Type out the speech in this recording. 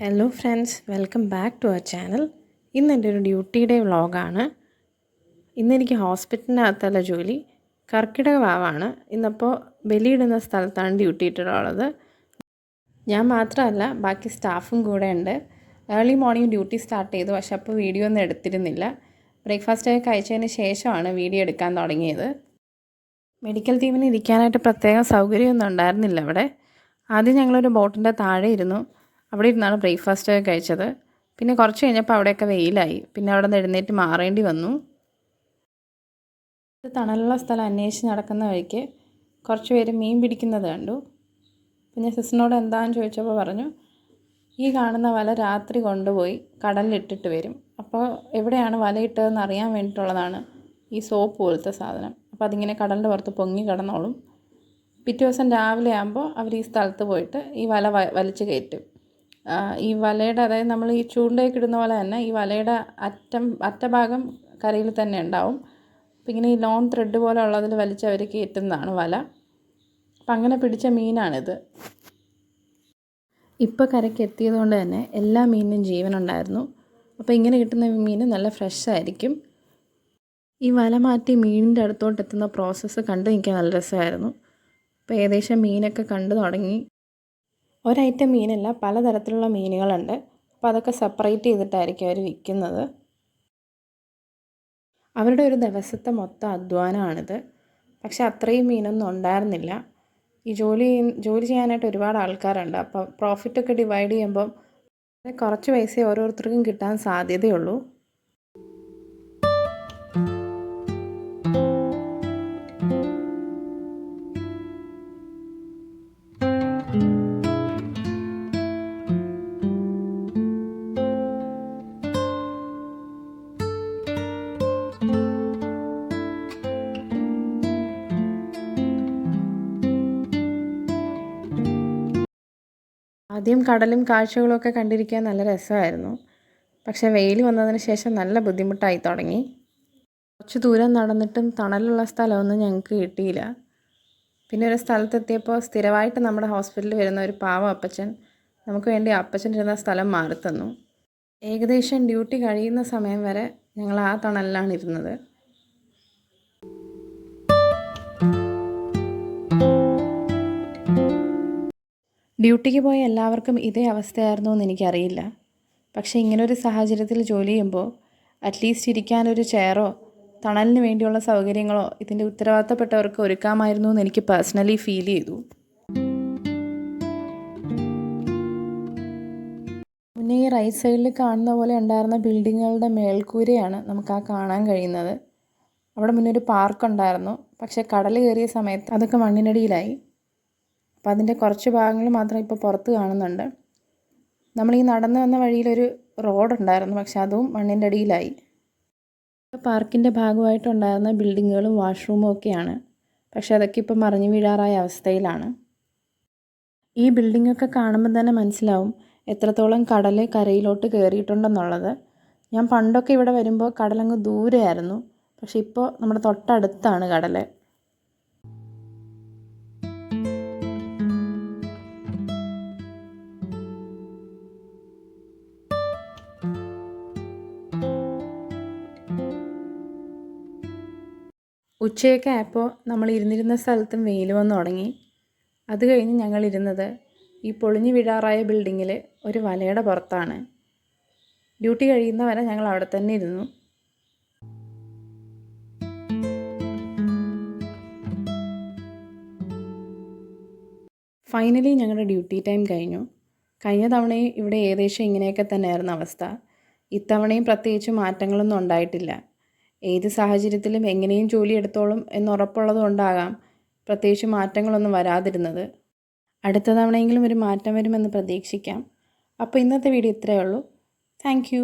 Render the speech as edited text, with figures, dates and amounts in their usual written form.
Hello friends, welcome back to our channel. ഇന്ന് എൻ്റെ ഒരു ഡ്യൂട്ടി ഡേ വ്ളോഗാണ്. ഇന്നെനിക്ക് ഹോസ്പിറ്റലിനകത്തല്ല ജോലി, കർക്കിടക വാവാണ്. ഇന്നപ്പോൾ ബലിയിടുന്ന സ്ഥലത്താണ് ഡ്യൂട്ടി ഇട്ടിട്ടുള്ളത്. ഞാൻ മാത്രമല്ല, ബാക്കി സ്റ്റാഫും കൂടെ ഉണ്ട്. ഏർലി മോർണിംഗ് ഡ്യൂട്ടി സ്റ്റാർട്ട് ചെയ്തു, പക്ഷെ അപ്പോൾ വീഡിയോ ഒന്നും എടുത്തിരുന്നില്ല. ബ്രേക്ക്ഫാസ്റ്റൊക്കെ കഴിച്ചതിന് ശേഷമാണ് വീഡിയോ എടുക്കാൻ തുടങ്ങിയത്. മെഡിക്കൽ ടീമിന് ഇരിക്കാനായിട്ട് പ്രത്യേകം സൗകര്യമൊന്നും ഉണ്ടായിരുന്നില്ല അവിടെ. ആദ്യം ഞങ്ങളൊരു ബോട്ടിൻ്റെ താഴെ ഇരുന്നു. അവിടെ ഇരുന്നാണ് ബ്രേക്ക്ഫാസ്റ്റൊക്കെ കഴിച്ചത്. പിന്നെ കുറച്ച് കഴിഞ്ഞപ്പോൾ അവിടെയൊക്കെ വെയിലായി. പിന്നെ അവിടെ നിന്ന് എഴുന്നേറ്റ് മാറേണ്ടി വന്നു. തണലുള്ള സ്ഥലം അന്വേഷിച്ച് നടക്കുന്ന വഴിക്ക് കുറച്ച് പേര് മീൻ പിടിക്കുന്നത് കണ്ടു. പിന്നെ സിസ്റ്ററിനോട് എന്താണെന്ന് ചോദിച്ചപ്പോൾ പറഞ്ഞു, ഈ കാണുന്ന വല രാത്രി കൊണ്ടുപോയി കടലിലിട്ടിട്ട് വരും. അപ്പോൾ എവിടെയാണ് വലയിട്ടതെന്ന് അറിയാൻ വേണ്ടിയിട്ടുള്ളതാണ് ഈ സോപ്പ് പോലത്തെ സാധനം. അപ്പോൾ അതിങ്ങനെ കടലിൻ്റെ പുറത്ത് പൊങ്ങി കിടന്നോളും. പിറ്റേ ദിവസം രാവിലെ ആകുമ്പോൾ അവർ ഈ സ്ഥലത്ത് പോയിട്ട് ഈ വല വലിച്ച് കയറ്റും. ഈ വലയുടെ, അതായത് നമ്മൾ ഈ ചൂണ്ടയൊക്കെ ഇടുന്ന പോലെ തന്നെ ഈ വലയുടെ അറ്റഭാഗം കരയിൽ തന്നെ ഉണ്ടാവും. അപ്പം ഇങ്ങനെ ഈ ലോങ് ത്രെഡ് പോലെ ഉള്ളതിൽ വലിച്ച് അവർ കയറ്റുന്നതാണ് വല. അപ്പം അങ്ങനെ പിടിച്ച മീനാണിത്. ഇപ്പോൾ കരയ്ക്ക് എത്തിയത് കൊണ്ട് തന്നെ എല്ലാ മീനിനും ജീവനുണ്ടായിരുന്നു. അപ്പോൾ ഇങ്ങനെ കിട്ടുന്ന മീൻ നല്ല ഫ്രഷ് ആയിരിക്കും. ഈ വല മാറ്റി മീനിൻ്റെ അടുത്തോട്ട് എത്തുന്ന പ്രോസസ്സ് കണ്ട് എനിക്ക് നല്ല രസമായിരുന്നു. അപ്പോൾ ഏകദേശം മീനൊക്കെ കണ്ടു തുടങ്ങി. ഒരൈറ്റം മീനല്ല, പലതരത്തിലുള്ള മീനുകളുണ്ട്. അപ്പോൾ അതൊക്കെ സെപ്പറേറ്റ് ചെയ്തിട്ടായിരിക്കും അവർ വിൽക്കുന്നത്. അവരുടെ ഒരു ദിവസത്തെ മൊത്തം അധ്വാനമാണിത്. പക്ഷെ അത്രയും മീനൊന്നും ഉണ്ടായിരുന്നില്ല. ഈ ജോലി ചെയ്യാനായിട്ട് ഒരുപാട് ആൾക്കാരുണ്ട്. അപ്പോൾ പ്രോഫിറ്റൊക്കെ ഡിവൈഡ് ചെയ്യുമ്പം കുറച്ച് പൈസ ഓരോരുത്തർക്കും കിട്ടാൻ സാധ്യതയുള്ളൂ. ആദ്യം കടലും കാഴ്ചകളൊക്കെ കണ്ടിരിക്കാൻ നല്ല രസമായിരുന്നു. പക്ഷേ വെയിൽ വന്നതിന് ശേഷം നല്ല ബുദ്ധിമുട്ടായി തുടങ്ങി. കുറച്ച് ദൂരം നടന്നിട്ടും തണലുള്ള സ്ഥലമൊന്നും ഞങ്ങൾക്ക് കിട്ടിയില്ല. പിന്നെ ഒരു സ്ഥലത്തെത്തിയപ്പോൾ സ്ഥിരമായിട്ട് നമ്മുടെ ഹോസ്പിറ്റലിൽ വരുന്ന ഒരു പാവം അപ്പച്ചൻ നമുക്ക് വേണ്ടി അപ്പച്ചൻ ഇരുന്ന സ്ഥലം മാറി തന്നു. ഏകദേശം ഡ്യൂട്ടി കഴിയുന്ന സമയം വരെ ഞങ്ങൾ ആ തണലിലാണ് ഇരുന്നത്. ഡ്യൂട്ടിക്ക് പോയ എല്ലാവർക്കും ഇതേ അവസ്ഥയായിരുന്നോ എന്ന് എനിക്കറിയില്ല. പക്ഷേ ഇങ്ങനൊരു സാഹചര്യത്തിൽ ജോലി ചെയ്യുമ്പോൾ അറ്റ്ലീസ്റ്റ് ഇരിക്കാനൊരു ചെയറോ തണലിന് വേണ്ടിയുള്ള സൗകര്യങ്ങളോ ഇതിൻ്റെ ഉത്തരവാദിത്തപ്പെട്ടവർക്ക് ഒരുക്കാമായിരുന്നു എന്ന് എനിക്ക് പേഴ്സണലി ഫീൽ ചെയ്തു. മുന്നേ ഈ റൈറ്റ് സൈഡിൽ കാണുന്ന പോലെ ഉണ്ടായിരുന്ന ബിൽഡിങ്ങുകളുടെ മേൽക്കൂരയാണ് നമുക്ക് ആ കാണാൻ കഴിയുന്നത്. അവിടെ മുന്നേ ഒരു പാർക്കുണ്ടായിരുന്നു. പക്ഷേ കടൽ കയറിയ സമയത്ത് അതൊക്കെ മണ്ണിനടിയിലായി. അപ്പോൾ അതിൻ്റെ കുറച്ച് ഭാഗങ്ങൾ മാത്രം ഇപ്പോൾ പുറത്ത് കാണുന്നുണ്ട്. നമ്മൾ ഈ നടന്നു വന്ന വഴിയിലൊരു റോഡുണ്ടായിരുന്നു, പക്ഷെ അതും മണ്ണിൻ്റെ അടിയിലായി. പാർക്കിൻ്റെ ഭാഗമായിട്ടുണ്ടായിരുന്ന ബിൽഡിങ്ങുകളും വാഷ്റൂമും ഒക്കെയാണ്. പക്ഷെ അതൊക്കെ ഇപ്പോൾ മറിഞ്ഞു വീഴാറായ അവസ്ഥയിലാണ്. ഈ ബിൽഡിങ്ങൊക്കെ കാണുമ്പോൾ തന്നെ മനസ്സിലാവും എത്രത്തോളം കടൽ കരയിലോട്ട് കയറിയിട്ടുണ്ടെന്നുള്ളത്. ഞാൻ പണ്ടൊക്കെ ഇവിടെ വരുമ്പോൾ കടലങ്ങ് ദൂരെയായിരുന്നു. പക്ഷെ ഇപ്പോൾ നമ്മുടെ തൊട്ടടുത്താണ് കടൽ. ഉച്ചയൊക്കെ ആയപ്പോൾ നമ്മൾ ഇരുന്നിരുന്ന സ്ഥലത്തും വെയിൽ വന്നു തുടങ്ങി. അത് കഴിഞ്ഞ് ഞങ്ങൾ ഇരുന്നത് ഈ പൊളിഞ്ഞു വീഴാറായ ബിൽഡിങ്ങിൽ ഒരു വലയുടെ പുറത്താണ്. ഡ്യൂട്ടി കഴിയുന്ന വരെ ഞങ്ങൾ അവിടെ തന്നെ ഇരുന്നു. ഫൈനലി ഞങ്ങളുടെ ഡ്യൂട്ടി ടൈം കഴിഞ്ഞു. കഴിഞ്ഞ തവണയും ഇവിടെ ഏകദേശം ഇങ്ങനെയൊക്കെ തന്നെയായിരുന്നു അവസ്ഥ. ഇത്തവണയും പ്രത്യേകിച്ച് മാറ്റങ്ങളൊന്നും ഉണ്ടായിട്ടില്ല. ഏത് സാഹചര്യത്തിലും എങ്ങനെയും ജോലി എടുത്തോളും എന്നുറപ്പുള്ളത് കൊണ്ടാകാം പ്രത്യേകിച്ച് മാറ്റങ്ങളൊന്നും വരാതിരുന്നത്. അടുത്ത തവണയെങ്കിലും ഒരു മാറ്റം വരുമെന്ന് പ്രതീക്ഷിക്കാം. അപ്പോൾ ഇന്നത്തെ വീഡിയോ ഇത്രയേ ഉള്ളൂ. Thank you.